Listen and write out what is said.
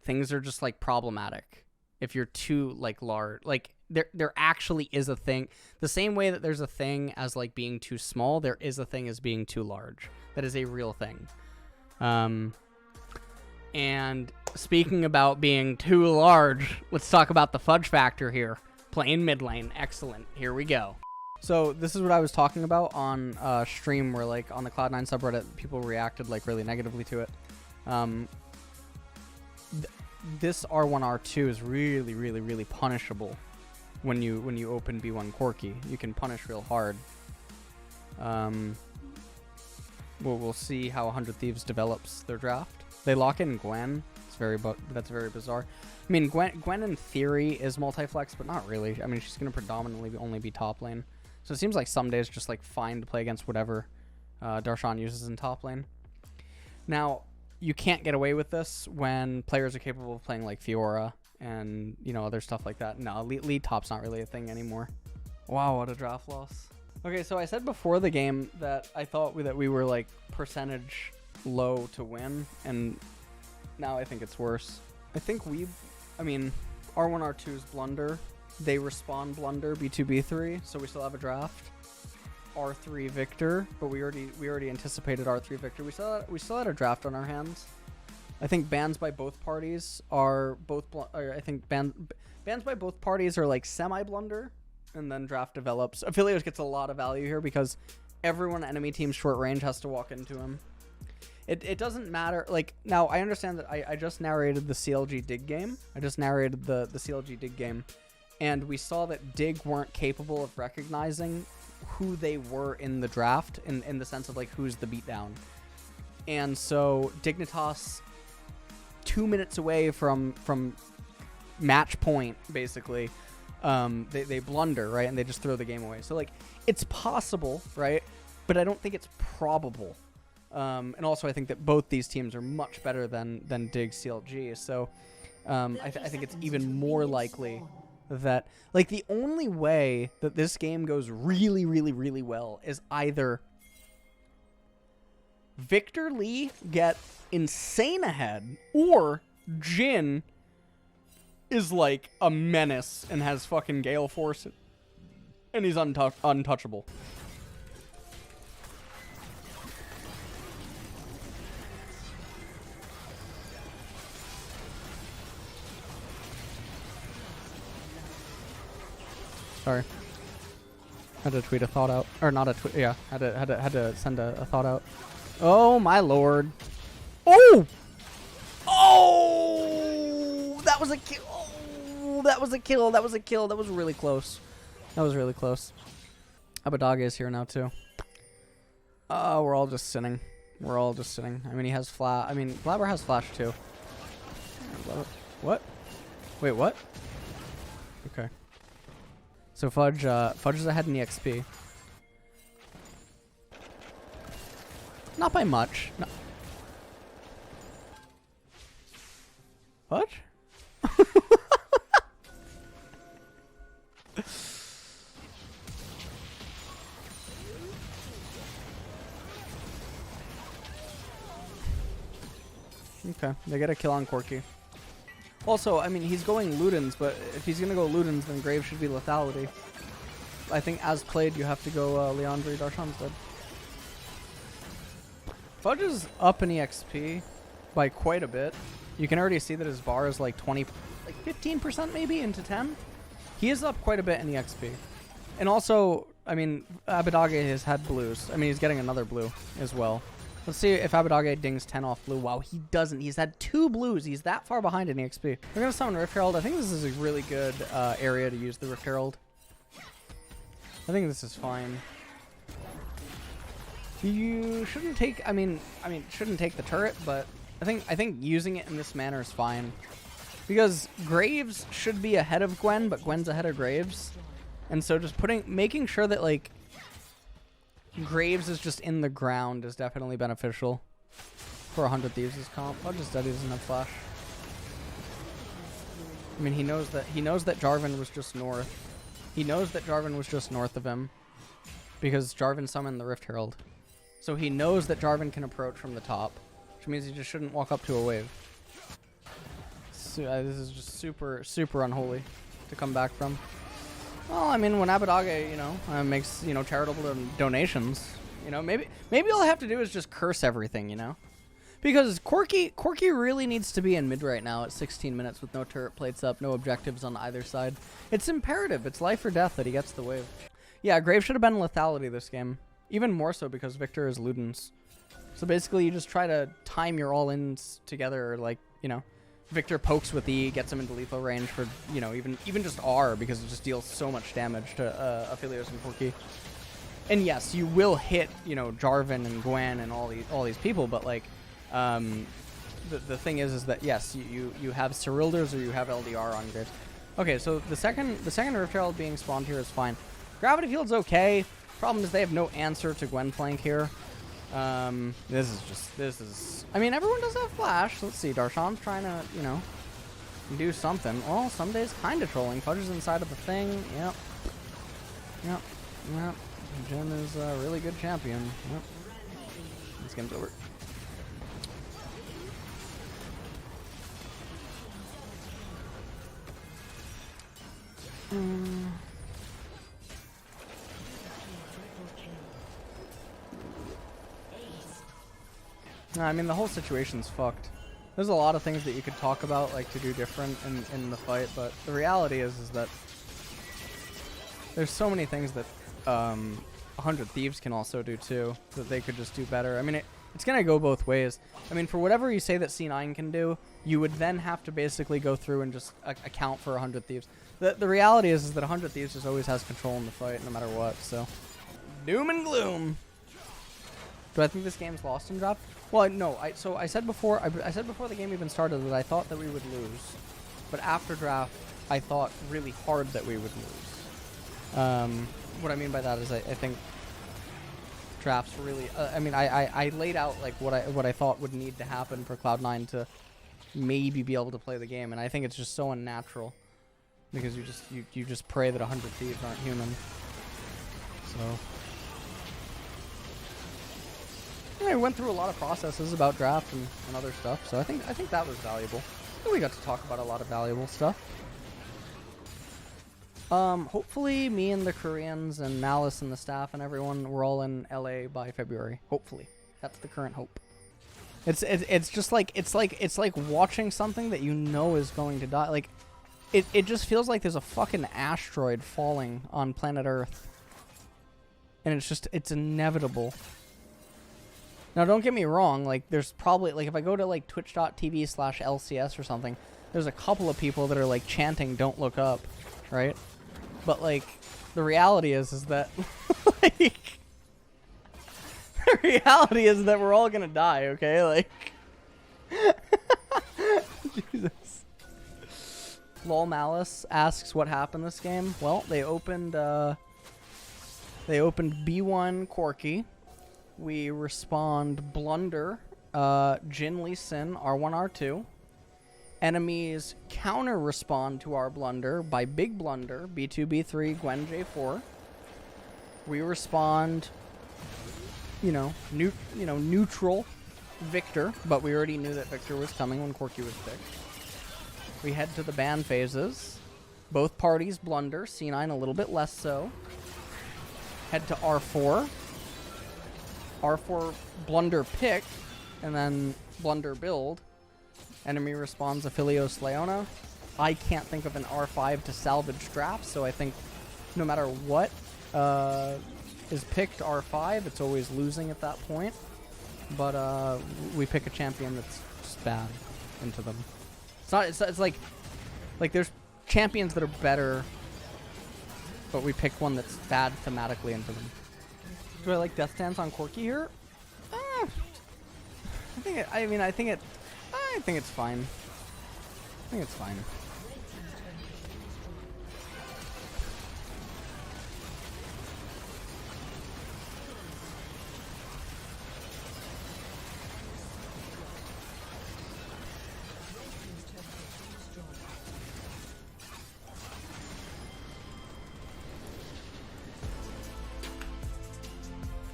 things are just like problematic if you're too like large. Like there actually is a thing. The same way that there's a thing as like being too small, there is a thing as being too large. That is a real thing. And speaking about being too large, let's talk about the fudge factor here. Playing mid lane. Excellent. Here we go. So this is what I was talking about on stream, where like on the Cloud9 subreddit, people reacted like really negatively to it. This R1 R2 is really, really, really punishable when you open B1 Corki. You can punish real hard. We'll see how 100 Thieves develops their draft. They lock in Gwen. That's very bizarre. I mean, Gwen in theory is multi-flex, but not really. I mean, she's going to predominantly only be top lane. So it seems like some days just like fine to play against whatever Darshan uses in top lane. Now, you can't get away with this when players are capable of playing like Fiora and, you know, other stuff like that. No, lead top's not really a thing anymore. Wow, what a draft loss. Okay, so I said before the game that I thought that we were like percentage low to win, and now I think it's worse. I think R1 R2's blunder. They respawn blunder B2 B3, so we still have a draft. R3 Victor, but we already anticipated R3 Victor. We still had a draft on our hands. I think bans by both parties are bans by both parties are like semi blunder, and then draft develops. Aphelios gets a lot of value here because everyone enemy team's short range has to walk into him. It doesn't matter. Like, now I understand that I just narrated the CLG dig game. I just narrated the CLG dig game, and we saw that dig weren't capable of recognizing who they were in the draft in the sense of like who's the beatdown. And so Dignitas, 2 minutes away from match point, basically, they blunder, right? And they just throw the game away. So like, it's possible, right? But I don't think it's probable. And also I think that both these teams are much better than Dig CLG. So I think it's even more likely that, like, the only way that this game goes really, really, really well is either Victor Lee get insane ahead, or Jhin is like a menace and has fucking Gale Force and he's untouchable. Sorry. Had to tweet a thought out. Or not a tweet. Yeah, had to send a thought out. Oh my lord. Oh! Oh! That was a kill. Oh, that was a kill. That was a kill. That was really close. That was really close. Abadage is here now too. We're all just sinning. We're all just sinning. I mean, he has flash. I mean, Blabber has flash too. What? Wait, what? Okay. So Fudge is ahead in the XP. Not by much. No. Fudge? Okay, they get a kill on Corki. Also, I mean, he's going Ludens, but if he's going to go Ludens, then Graves should be lethality. I think as played, you have to go Leandre Darshan's dead. Fudge is up in EXP by quite a bit. You can already see that his bar is like 15% maybe into 10. He is up quite a bit in EXP. And also, I mean, Abadage has had blues. I mean, he's getting another blue as well. Let's see if Abadage dings 10 off blue. Wow, he doesn't. He's had 2 blues. He's that far behind in EXP. We're going to summon Rift Herald. I think this is a really good area to use the Rift Herald. I think this is fine. You shouldn't take, I mean, shouldn't take the turret, but I think using it in this manner is fine. Because Graves should be ahead of Gwen, but Gwen's ahead of Graves. And so just making sure that, like, Graves is just in the ground is definitely beneficial for 100 Thieves' comp. I'll just dead, he doesn't have flash. I mean, he knows that Jarvan was just north. He knows that Jarvan was just north of him because Jarvan summoned the Rift Herald. So he knows that Jarvan can approach from the top, which means he just shouldn't walk up to a wave. this is just super unholy to come back from. Well, I mean, when Abadage, you know, makes, you know, charitable donations, you know, maybe all I have to do is just curse everything, you know, because Corki really needs to be in mid right now at 16 minutes with no turret plates up, no objectives on either side. It's imperative. It's life or death that he gets the wave. Yeah, Grave should have been lethality this game, even more so because Victor is Ludens. So basically, you just try to time your all-ins together, or like, you know, Victor pokes with E, gets him into lethal range for, you know, even just R, because it just deals so much damage to Aphelios and Corki. And yes, you will hit, you know, Jarvan and Gwen and all these people, but like, the thing is that yes, you have Cerilders or you have LDR on Graves. Okay, so the second Rift Herald being spawned here is fine. Gravity Field's okay. Problem is they have no answer to Gwen flank here. This is. I mean, everyone does have flash. Let's see. Darshan's trying to, you know, do something. Well, some days kind of trolling. Fudge is inside of the thing. Yep. Jin is a really good champion. Yep. This game's over. I mean, the whole situation's fucked. There's a lot of things that you could talk about, like, to do different in the fight, but the reality is that there's so many things that 100 Thieves can also do too, that they could just do better. I mean, it's gonna go both ways. I mean, for whatever you say that C9 can do, you would then have to basically go through and just account for 100 Thieves. The reality is that 100 Thieves just always has control in the fight, no matter what, so. Doom and gloom! Do I think this game's lost in draft? Well, no. So I said before the game even started that I thought that we would lose, but after draft, I thought really hard that we would lose. What I mean by that is I think drafts really. I mean, I laid out like what I thought would need to happen for Cloud9 to maybe be able to play the game, and I think it's just so unnatural because you just pray that 100 Thieves aren't human. So. Yeah, we went through a lot of processes about draft and other stuff, so I think that was valuable. And we got to talk about a lot of valuable stuff. Hopefully me and the Koreans and Malice and the staff and everyone, we're all in LA by February. Hopefully. That's the current hope. It's just like it's like watching something that you know is going to die. Like it just feels like there's a fucking asteroid falling on planet Earth. And it's inevitable. Now, don't get me wrong, like, there's probably, like, if I go to, like, twitch.tv/LCS or something, there's a couple of people that are, like, chanting, don't look up, right? But, like, the reality is that, like, the reality is that we're all gonna die, okay? Like, Jesus. Lol Malice asks what happened this game. Well, they opened B1 Corki. We respond Blunder, Jin Lee Sin, R1, R2. Enemies counter respond to our Blunder by Big Blunder, B2, B3, Gwen, J4. We respond, neutral Victor, but we already knew that Victor was coming when Corki was picked. We head to the ban phases. Both parties Blunder, C9 a little bit less so. Head to R4. R4 Blunder pick, and then Blunder build. Enemy responds Aphelios Leona. I can't think of an R5 to salvage draft, so I think no matter what is picked R5, it's always losing at that point. But we pick a champion that's just bad into them. It's like there's champions that are better, but we pick one that's bad thematically into them. Do I like Death Stance on Corki here? I think it's fine. I think it's fine.